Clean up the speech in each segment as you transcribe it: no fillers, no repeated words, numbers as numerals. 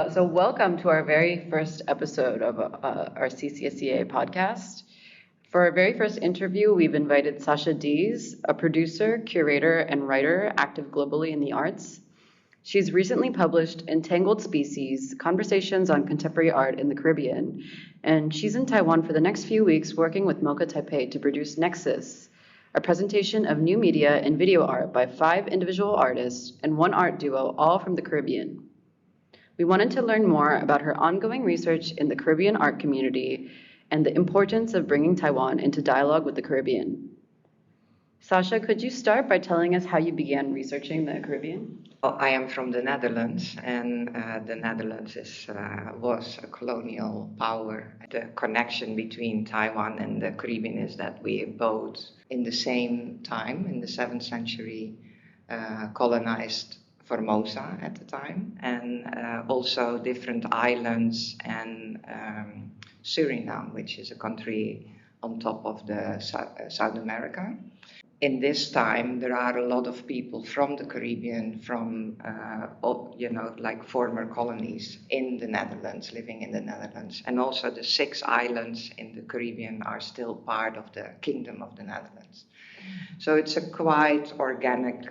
So welcome to our very first episode of our CCSCA podcast. For our very first interview, we've invited Sasha Dees, a producer, curator, and writer active globally in the arts. She's recently published Entangled Species, Conversations on Contemporary Art in the Caribbean, and she's in Taiwan for the next few weeks working with MoCA Taipei to produce Nexus, a presentation of new media and video art by 5 individual artists and 1 art duo, all from the Caribbean. We wanted to learn more about her ongoing research in the Caribbean art community and the importance of bringing Taiwan into dialogue with the Caribbean. Sasha, could you start by telling us how you began researching the Caribbean? I am from the Netherlands, and the Netherlands was a colonial power. The connection between Taiwan and the Caribbean is that we both, in the same time, in the 7th century, colonized Formosa at the time, and also different islands and Suriname, which is a country on top of the South America. In this time, there are a lot of people from the Caribbean, from like former colonies in the Netherlands, living in the Netherlands, and also the 6 islands in the Caribbean are still part of the Kingdom of the Netherlands. So it's a quite organic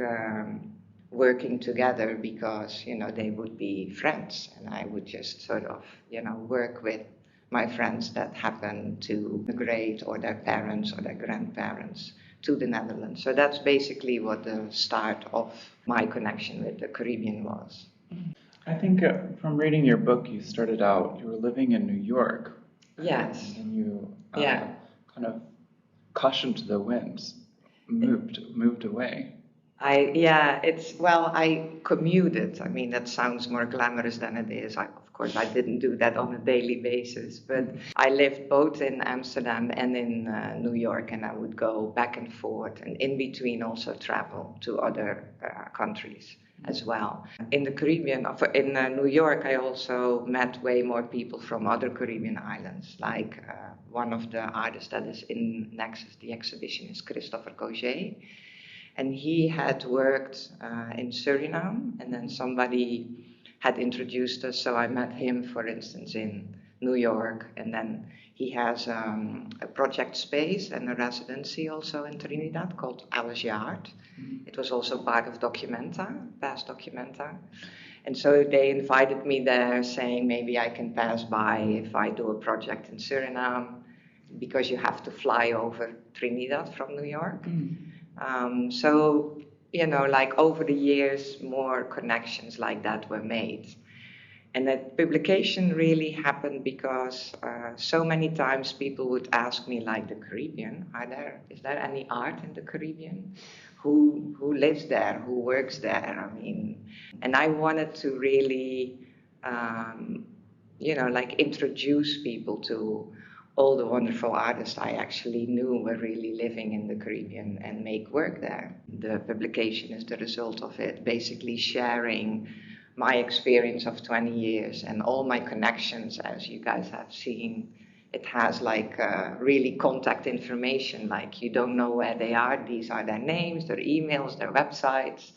working together because, they would be friends and I would just sort of, work with my friends that happen to migrate or their parents or their grandparents to the Netherlands. So that's basically what the start of my connection with the Caribbean was. I think from reading your book, you started out, you were living in New York. Yes. And you kind of cautioned to the winds, moved away. I commuted. I mean, that sounds more glamorous than it is. Of course, I didn't do that on a daily basis, but I lived both in Amsterdam and in New York, and I would go back and forth, and in between also travel to other countries as well. In the Caribbean, in New York, I also met way more people from other Caribbean islands, like one of the artists that is in Nexus, the exhibition, is Christopher Cozier. And he had worked in Suriname, and then somebody had introduced us. So I met him, for instance, in New York, and then he has a project space and a residency also in Trinidad called Alice Yard. It was also part of past Documenta. And so they invited me there saying maybe I can pass by if I do a project in Suriname, because you have to fly over Trinidad from New York. So, like over the years, more connections like that were made. And that publication really happened because so many times people would ask me, like, the Caribbean, is there any art in the Caribbean? Who lives there? Who works there? I mean, and I wanted to really, introduce people to all the wonderful artists I actually knew were really living in the Caribbean and make work there. The publication is the result of it, basically sharing my experience of 20 years and all my connections, as you guys have seen. It has really contact information, like you don't know where they are, these are their names, their emails, their websites,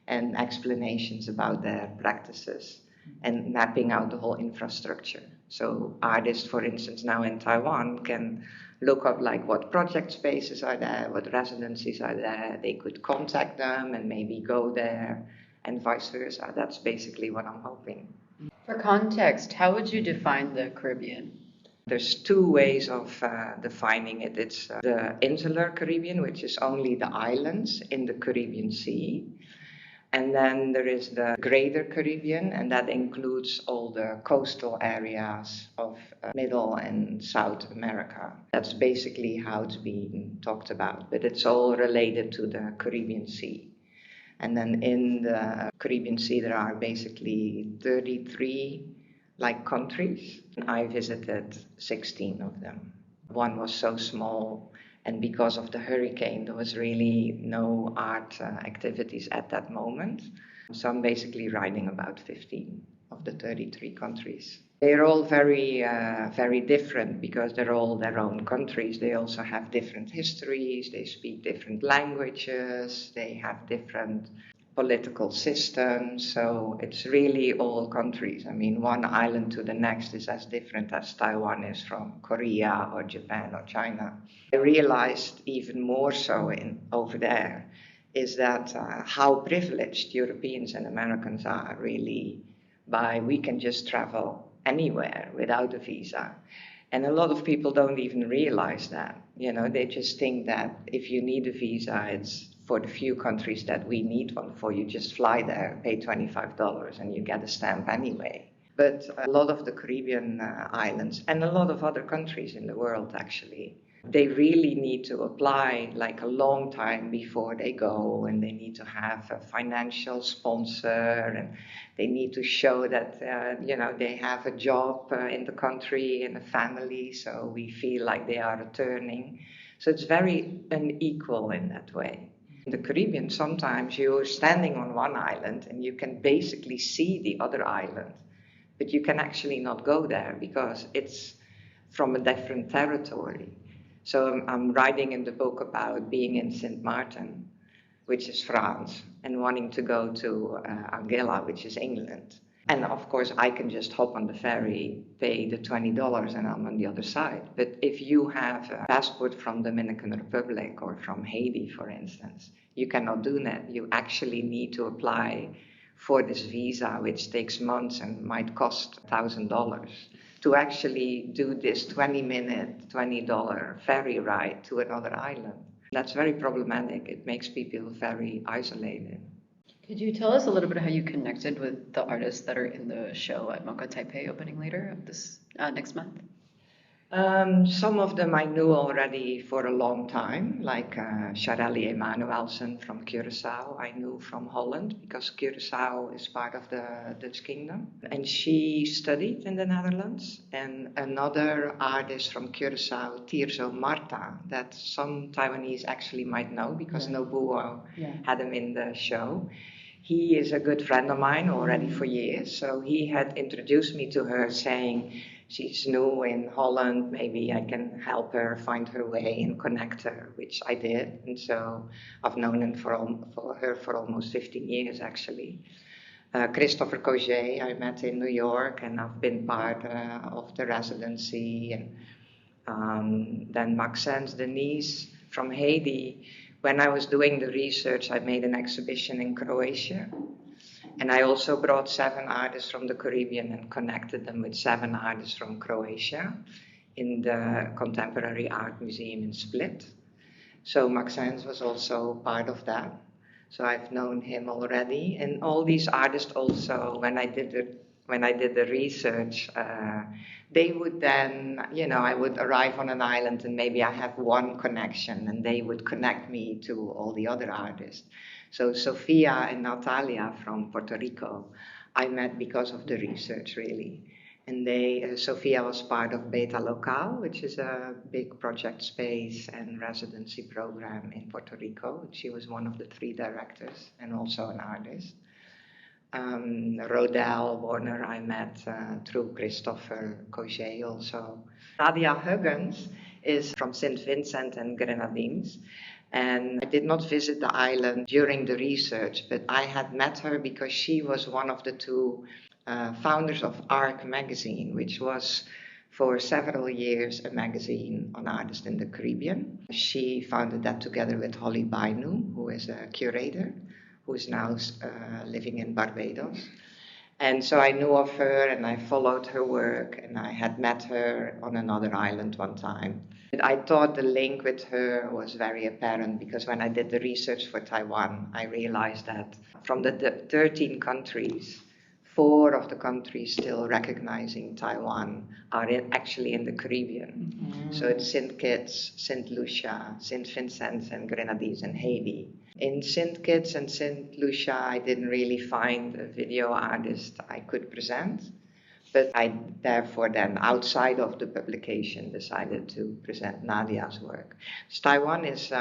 and explanations about their practices and mapping out the whole infrastructure. So artists, for instance, now in Taiwan can look up what project spaces are there, what residencies are there. They could contact them and maybe go there, and vice versa. That's basically what I'm hoping. For context, how would you define the Caribbean? There's 2 ways of defining it. It's the insular Caribbean, which is only the islands in the Caribbean Sea. And then there is the Greater Caribbean, and that includes all the coastal areas of Middle and South America. That's basically how it's being talked about, but it's all related to the Caribbean Sea. And then in the Caribbean Sea, there are basically 33 countries. I visited 16 of them. One was so small, and because of the hurricane, there was really no art activities at that moment. So I'm basically writing about 15 of the 33 countries. They're all very, very different because they're all their own countries. They also have different histories. They speak different languages. They have different political system. So it's really all countries. I mean, one island to the next is as different as Taiwan is from Korea or Japan or China. I realized even more so over there is that how privileged Europeans and Americans are really by we can just travel anywhere without a visa. And a lot of people don't even realize that. They just think that if you need a visa, it's for the few countries that we need one for. You just fly there, pay $25, and you get a stamp anyway. But a lot of the Caribbean islands and a lot of other countries in the world, actually, they really need to apply like a long time before they go, and they need to have a financial sponsor, and they need to show that they have a job in the country and a family, so we feel like they are returning. So it's very unequal in that way. In the Caribbean, sometimes you're standing on one island and you can basically see the other island, but you can actually not go there because it's from a different territory. So I'm writing in the book about being in Saint Martin, which is France, and wanting to go to Anguilla, which is England. And of course, I can just hop on the ferry, pay the $20, and I'm on the other side. But if you have a passport from Dominican Republic or from Haiti, for instance, you cannot do that. You actually need to apply for this visa, which takes months and might cost $1,000, to actually do this 20-minute, $20 ferry ride to another island. That's very problematic. It makes people very isolated. Could you tell us a little bit how you connected with the artists that are in the show at MoCA Taipei opening later this next month? Some of them I knew already for a long time, like Sharelly Emanuelson from Curaçao. I knew from Holland because Curaçao is part of the Dutch kingdom. And she studied in the Netherlands. And another artist from Curaçao, Tirso Marta, that some Taiwanese actually might know because Nobuo had him in the show. He is a good friend of mine already for years. So he had introduced me to her saying, she's new in Holland, maybe I can help her find her way and connect her, which I did. And so I've known him for her for almost 15 years, actually. Christopher Cozier, I met in New York, and I've been part of the residency. And then Maksaens Denis from Haiti. When I was doing the research, I made an exhibition in Croatia. And I also brought 7 artists from the Caribbean and connected them with 7 artists from Croatia in the Contemporary Art Museum in Split. So Maksaens was also part of that. So I've known him already. And all these artists also, when I did the research, they would then, I would arrive on an island and maybe I have one connection and they would connect me to all the other artists. So Sofía and Natalia from Puerto Rico, I met because of the research, really. And Sofía was part of Beta Local, which is a big project space and residency program in Puerto Rico. She was one of the 3 directors and also an artist. Rodell Warner I met through Christopher Cozier also. Nadia Huggins is from St. Vincent and Grenadines. And I did not visit the island during the research, but I had met her because she was one of the 2 founders of ARC magazine, which was for several years a magazine on artists in the Caribbean. She founded that together with Holly Bainu, who is a curator, who is now living in Barbados. And so I knew of her and I followed her work, and I had met her on another island one time. I thought the link with her was very apparent because when I did the research for Taiwan, I realized that from the 13 countries, 4 of the countries still recognizing Taiwan are actually in the Caribbean. Mm-hmm. So it's St. Kitts, St. Lucia, St. Vincent and Grenadines and Haiti. In St. Kitts and St. Lucia, I didn't really find a video artist I could present. But I therefore then, outside of the publication, decided to present Nadia's work. So Taiwan is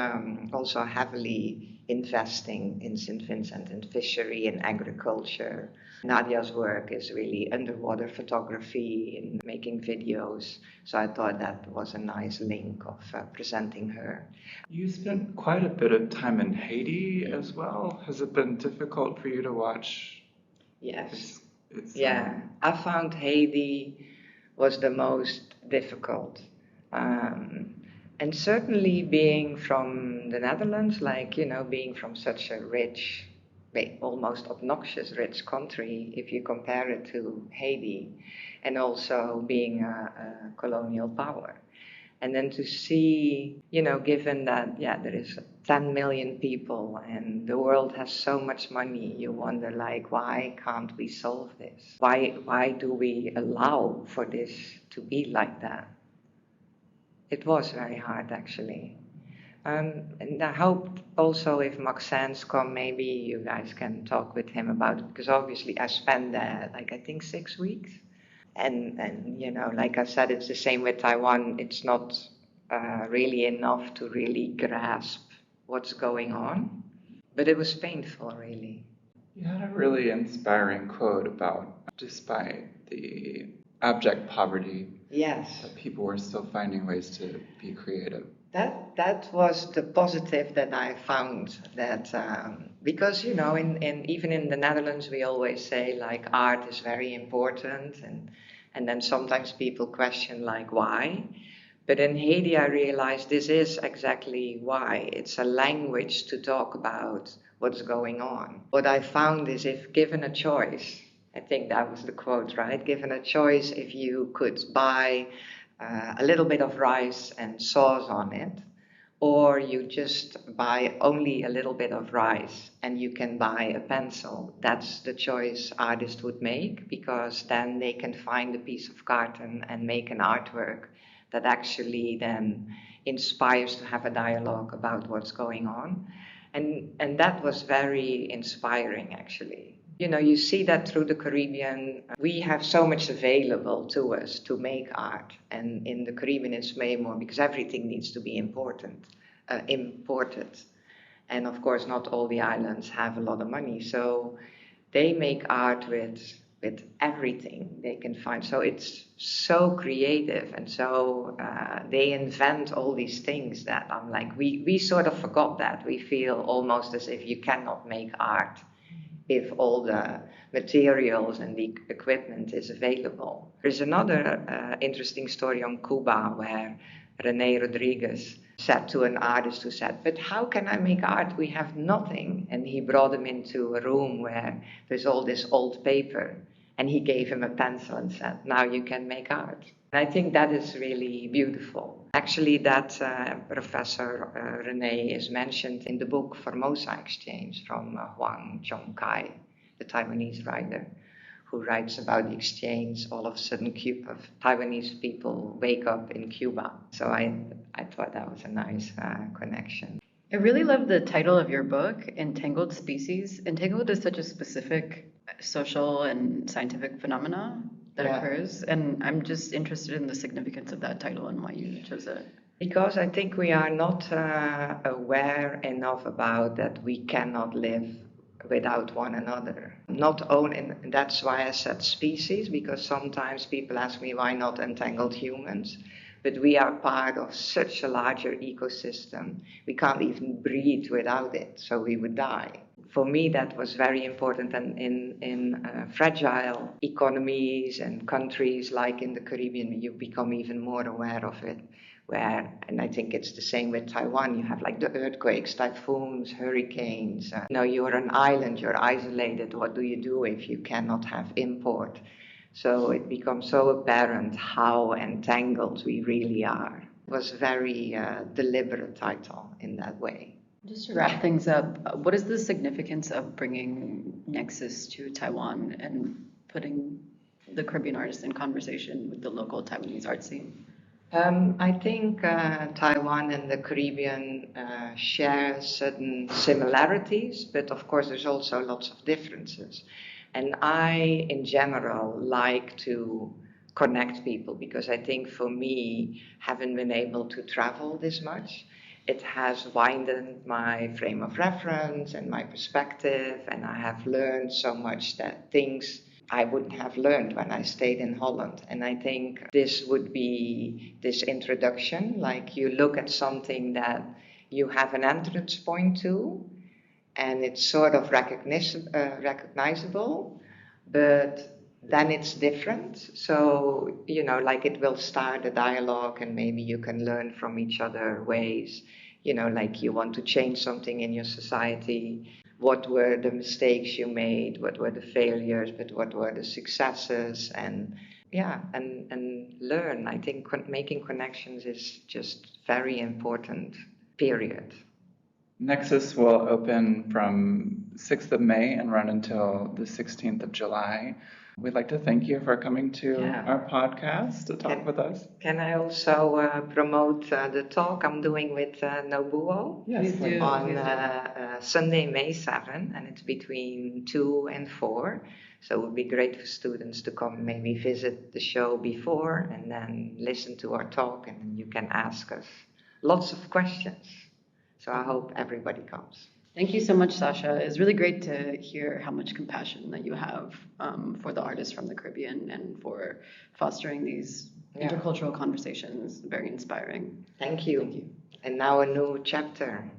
also heavily investing in St. Vincent in fishery and agriculture. Nadia's work is really underwater photography and making videos. So I thought that was a nice link of presenting her. You spent quite a bit of time in Haiti as well. Has it been difficult for you to watch? Yes. I found Haiti was the most difficult. And certainly being from the Netherlands, being from such a rich, almost obnoxious rich country, if you compare it to Haiti, and also being a colonial power. And then to see, given that, there is 10 million people and the world has so much money, you wonder, why can't we solve this? Why do we allow for this to be like that? It was very hard, actually. And I hope also if Maksaens come, maybe you guys can talk with him about it, because obviously I spent there, I think 6 weeks. And like I said, it's the same with Taiwan. It's not really enough to really grasp what's going on. But it was painful, really. You had a really inspiring quote about, despite the abject poverty, yes, that people were still finding ways to be creative. That was the positive that I found, that because even in the Netherlands we always say art is very important, and then sometimes people question why. But in Haiti I realized this is exactly why. It's a language to talk about what's going on. What I found is, if given a choice, I think that was the quote, right? Given a choice, if you could buy a little bit of rice and sauce on it, or you just buy only a little bit of rice and you can buy a pencil, that's the choice artists would make, because then they can find a piece of carton and make an artwork that actually then inspires to have a dialogue about what's going on. And that was very inspiring, actually. You see that through the Caribbean. We have so much available to us to make art. And in the Caribbean, it's way more, because everything needs to be imported. And of course, not all the islands have a lot of money. So they make art with everything they can find. So it's so creative. And so they invent all these things that I'm we sort of forgot that. We feel almost as if you cannot make art if all the materials and the equipment is available. There's another interesting story on Cuba where René Rodriguez said to an artist who said, "But how can I make art? We have nothing." And he brought him into a room where there's all this old paper, and he gave him a pencil and said, "Now you can make art." And I think that is really beautiful. Actually, that Professor René is mentioned in the book Formosa Exchange from Huang Chong-kai, the Taiwanese writer, who writes about the exchange. All of a sudden, Taiwanese people wake up in Cuba. So I thought that was a nice connection. I really love the title of your book, Entangled Species. Entangled is such a specific social and scientific phenomena that occurs, and I'm just interested in the significance of that title and why you chose it. Because I think we are not aware enough about that we cannot live without one another. Not only, and that's why I said species, because sometimes people ask me why not entangled humans, but we are part of such a larger ecosystem. We can't even breathe without it, so we would die. For me, that was very important, and in fragile economies and countries like in the Caribbean, you become even more aware of it. And I think it's the same with Taiwan, you have the earthquakes, typhoons, hurricanes. You're an island, you're isolated. What do you do if you cannot have import? So it becomes so apparent how entangled we really are. It was a very deliberate title in that way. Just to wrap things up, what is the significance of bringing Nexus to Taiwan and putting the Caribbean artists in conversation with the local Taiwanese art scene? I think Taiwan and the Caribbean share certain similarities, but of course there's also lots of differences. And I, in general, like to connect people because I think for me, having been able to travel this much, it has widened my frame of reference and my perspective, and I have learned so much that things I wouldn't have learned when I stayed in Holland. And I think this would be this introduction, like you look at something that you have an entrance point to, and it's sort of recognizable, but then it's different. So, like it will start a dialogue and maybe you can learn from each other ways, like you want to change something in your society. What were the mistakes you made? What were the failures? But what were the successes? And learn. I think making connections is just very important, period. Nexus will open from 6th of May and run until the 16th of July. We'd like to thank you for coming to our podcast to talk with us. Can I also promote the talk I'm doing with Nobuo? Yes, please. On Sunday, May 7, and it's between 2 and 4. So it would be great for students to come maybe visit the show before and then listen to our talk, and then you can ask us lots of questions. So I hope everybody comes. Thank you so much, Sasha. It's really great to hear how much compassion that you have for the artists from the Caribbean and for fostering these intercultural conversations. Very inspiring. Thank you. Thank you. And now a new chapter.